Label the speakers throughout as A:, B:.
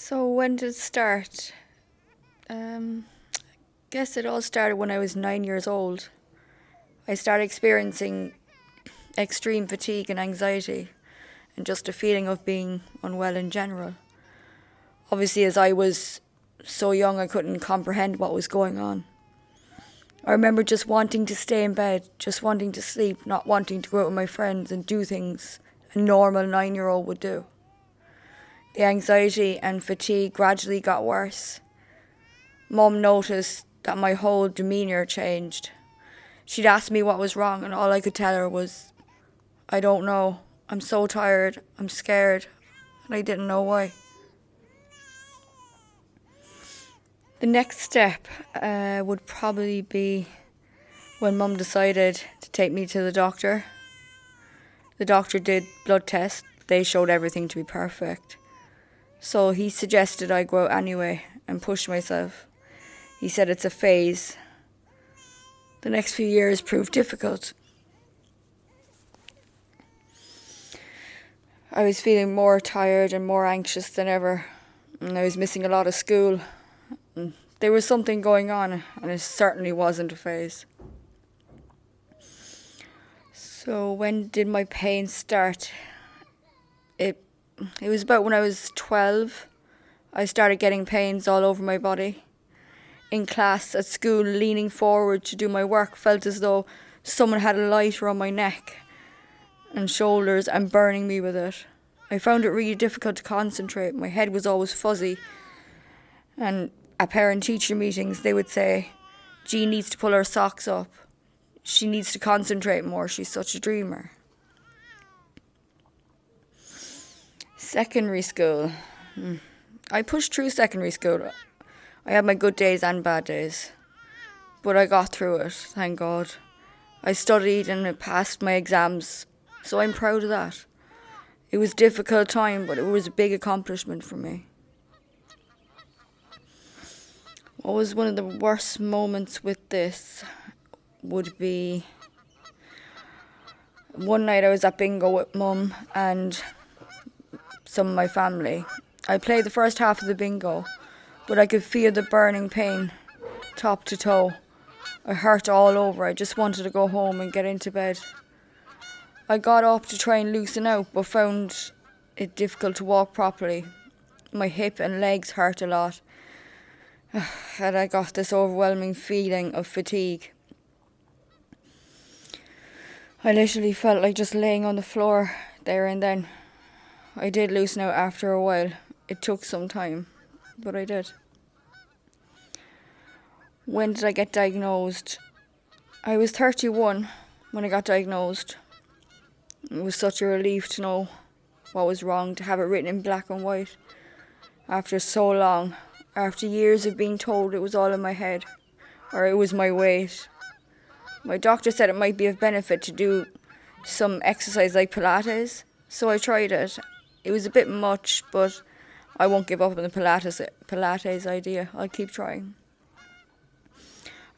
A: So when did it start? Guess it all started when I was 9 years old. I started experiencing extreme fatigue and anxiety and just a feeling of being unwell in general. Obviously, as I was so young, I couldn't comprehend what was going on. I remember just wanting to stay in bed, just wanting to sleep, not wanting to go out with my friends and do things a normal 9-year-old would do. The anxiety and fatigue gradually got worse. Mum noticed that my whole demeanour changed. She'd ask me what was wrong, and all I could tell her was, I don't know, I'm so tired, I'm scared, and I didn't know why. The next step would probably be when Mum decided to take me to the doctor. The doctor did blood tests. They showed everything to be perfect. So he suggested I go out anyway and push myself. He said it's a phase. The next few years proved difficult. I was feeling more tired and more anxious than ever, and I was missing a lot of school. There was something going on, and it certainly wasn't a phase. So when did my pain start? It was about when I was 12. I started getting pains all over my body. In class, at school, leaning forward to do my work, felt as though someone had a lighter on my neck and shoulders and burning me with it. I found it really difficult to concentrate. My head was always fuzzy. And at parent-teacher meetings, they would say, Jean needs to pull her socks up. She needs to concentrate more. She's such a dreamer. Secondary school. I pushed through secondary school. I had my good days and bad days. But I got through it, thank God. I studied and I passed my exams, so I'm proud of that. It was a difficult time, but it was a big accomplishment for me. What was one of the worst moments with this would be one night I was at bingo with Mum and some of my family. I played the first half of the bingo, but I could feel the burning pain, top to toe. I hurt all over. I just wanted to go home and get into bed. I got up to try and loosen out, but found it difficult to walk properly. My hip and legs hurt a lot. And I got this overwhelming feeling of fatigue. I literally felt like just laying on the floor there and then. I did loosen out after a while. It took some time, but I did. When did I get diagnosed? I was 31 when I got diagnosed. It was such a relief to know what was wrong, to have it written in black and white. After so long, after years of being told it was all in my head, or it was my weight. My doctor said it might be of benefit to do some exercise like Pilates, so I tried it. It was a bit much, but I won't give up on the Pilates idea. I'll keep trying.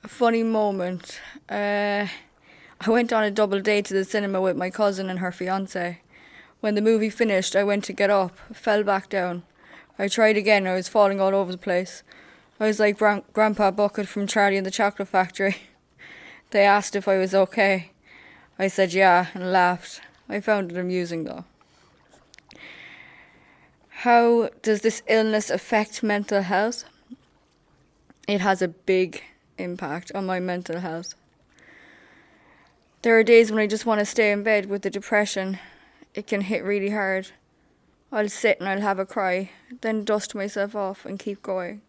A: A funny moment. I went on a double date to the cinema with my cousin and her fiancé. When the movie finished, I went to get up, fell back down. I tried again. I was falling all over the place. I was like Grandpa Bucket from Charlie and the Chocolate Factory. They asked if I was okay. I said yeah and laughed. I found it amusing though. How does this illness affect mental health? It has a big impact on my mental health. There are days when I just want to stay in bed with the depression. It can hit really hard. I'll sit and I'll have a cry, then dust myself off and keep going.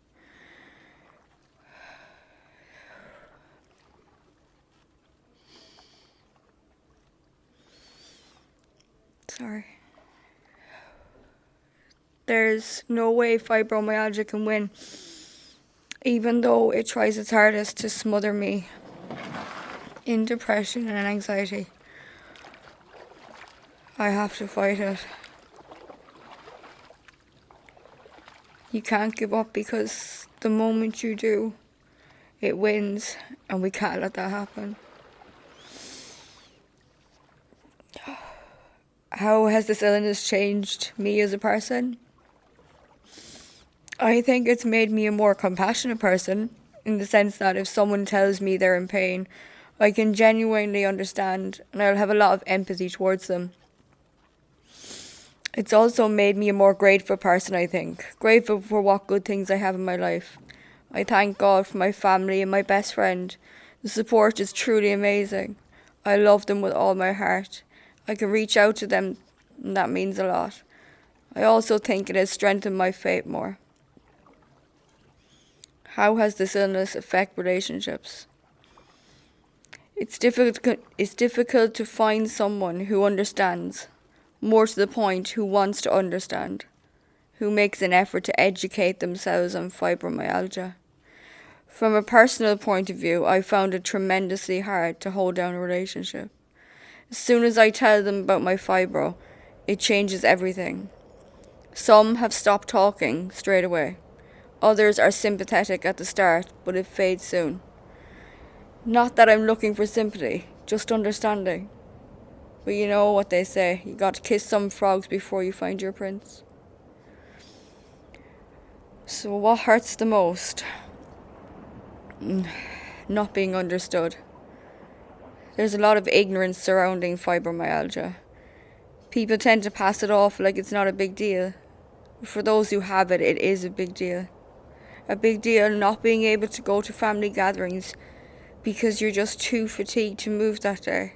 A: Sorry. There's no way fibromyalgia can win, even though it tries its hardest to smother me in depression and anxiety. I have to fight it. You can't give up, because the moment you do, it wins, and we can't let that happen. How has this illness changed me as a person? I think it's made me a more compassionate person, in the sense that if someone tells me they're in pain, I can genuinely understand and I'll have a lot of empathy towards them. It's also made me a more grateful person, I think. Grateful for what good things I have in my life. I thank God for my family and my best friend. The support is truly amazing. I love them with all my heart. I can reach out to them, and that means a lot. I also think it has strengthened my faith more. How has this illness affected relationships? It's difficult to find someone who understands, more to the point, who wants to understand, who makes an effort to educate themselves on fibromyalgia. From a personal point of view, I found it tremendously hard to hold down a relationship. As soon as I tell them about my fibro, it changes everything. Some have stopped talking straight away. Others are sympathetic at the start, but it fades soon. Not that I'm looking for sympathy, just understanding. But you know what they say, you got to kiss some frogs before you find your prince. So what hurts the most? Not being understood. There's a lot of ignorance surrounding fibromyalgia. People tend to pass it off like it's not a big deal. For those who have it, it is a big deal. A big deal not being able to go to family gatherings because you're just too fatigued to move that day.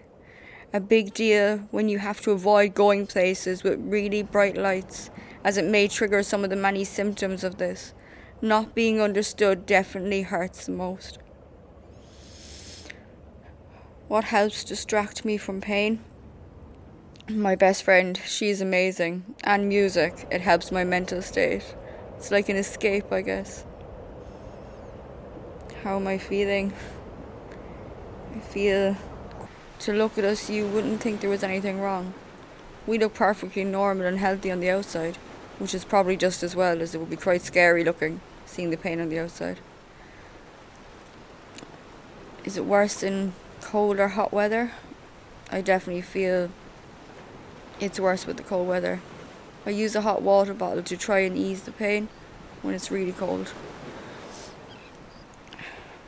A: A big deal when you have to avoid going places with really bright lights, as it may trigger some of the many symptoms of this. Not being understood definitely hurts the most. What helps distract me from pain? My best friend, she's amazing. And music, it helps my mental state. It's like an escape, I guess. How am I feeling? I feel, to look at us, you wouldn't think there was anything wrong. We look perfectly normal and healthy on the outside, which is probably just as well, as it would be quite scary looking, seeing the pain on the outside. Is it worse in cold or hot weather? I definitely feel it's worse with the cold weather. I use a hot water bottle to try and ease the pain when it's really cold.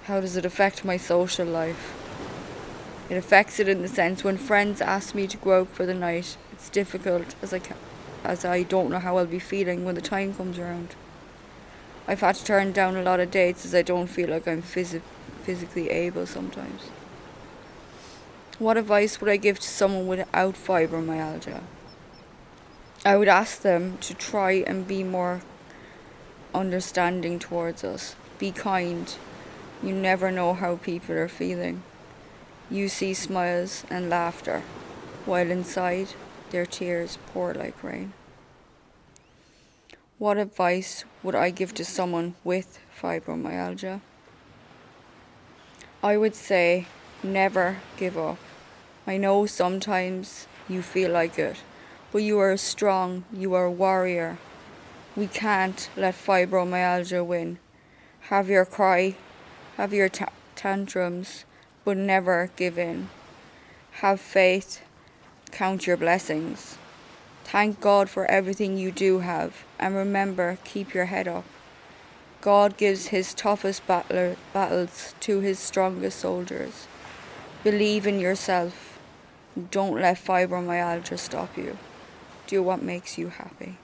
A: How does it affect my social life? It affects it in the sense when friends ask me to go out for the night, it's difficult as I don't know how I'll be feeling when the time comes around. I've had to turn down a lot of dates as I don't feel like I'm physically able sometimes. What advice would I give to someone without fibromyalgia? I would ask them to try and be more understanding towards us. Be kind. You never know how people are feeling. You see smiles and laughter, while inside their tears pour like rain. What advice would I give to someone with fibromyalgia? I would say never give up. I know sometimes you feel like it, but you are strong, you are a warrior. We can't let fibromyalgia win. Have your cry, have your tantrums, but never give in. Have faith, count your blessings. Thank God for everything you do have, and remember, keep your head up. God gives his toughest battles to his strongest soldiers. Believe in yourself. Don't let fibromyalgia stop you. Do what makes you happy.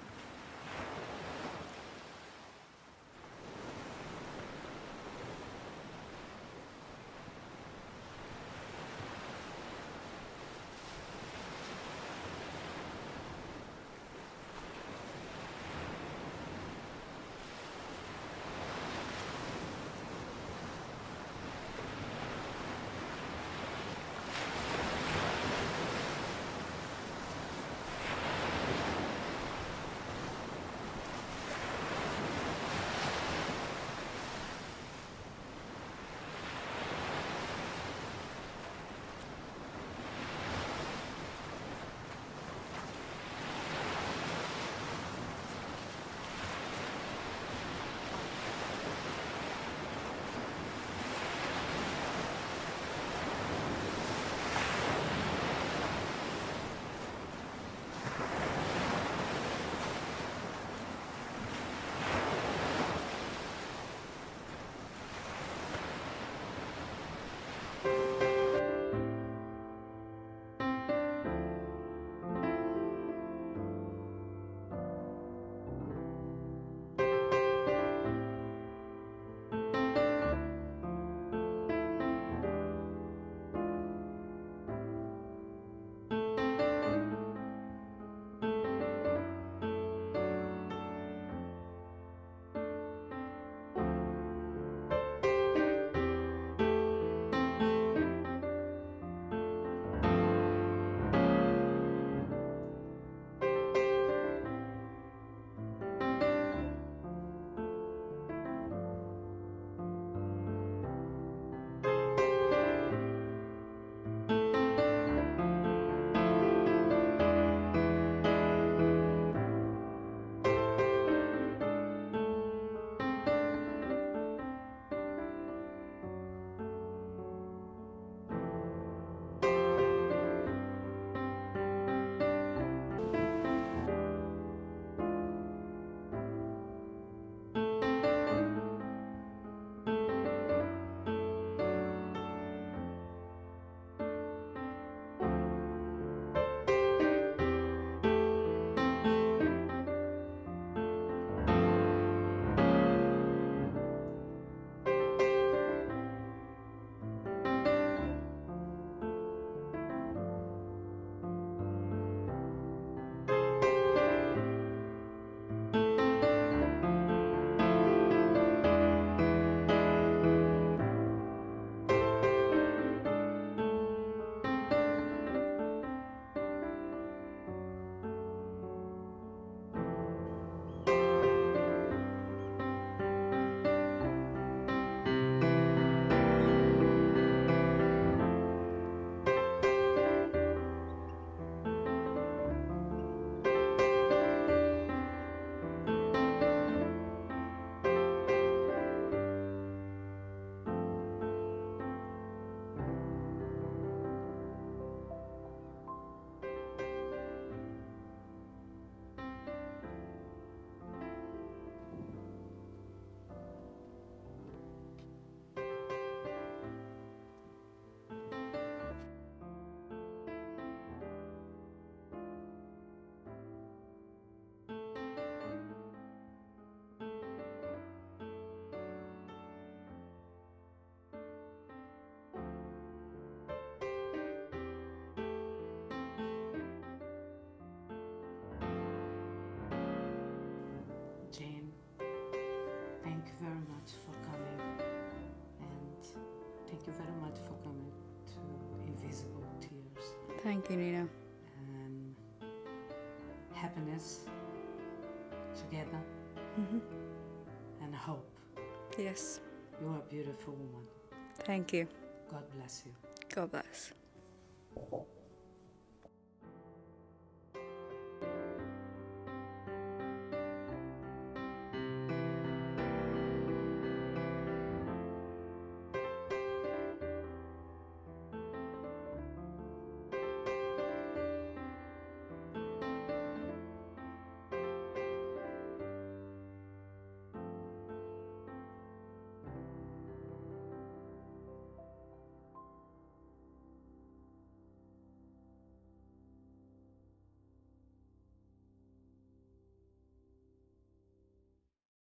B: thank you very much for coming to Invisible Tears.
A: Thank you, Nina.
B: And happiness together and hope.
A: Yes.
B: You are a beautiful woman.
A: Thank you.
B: God bless you.
A: God bless.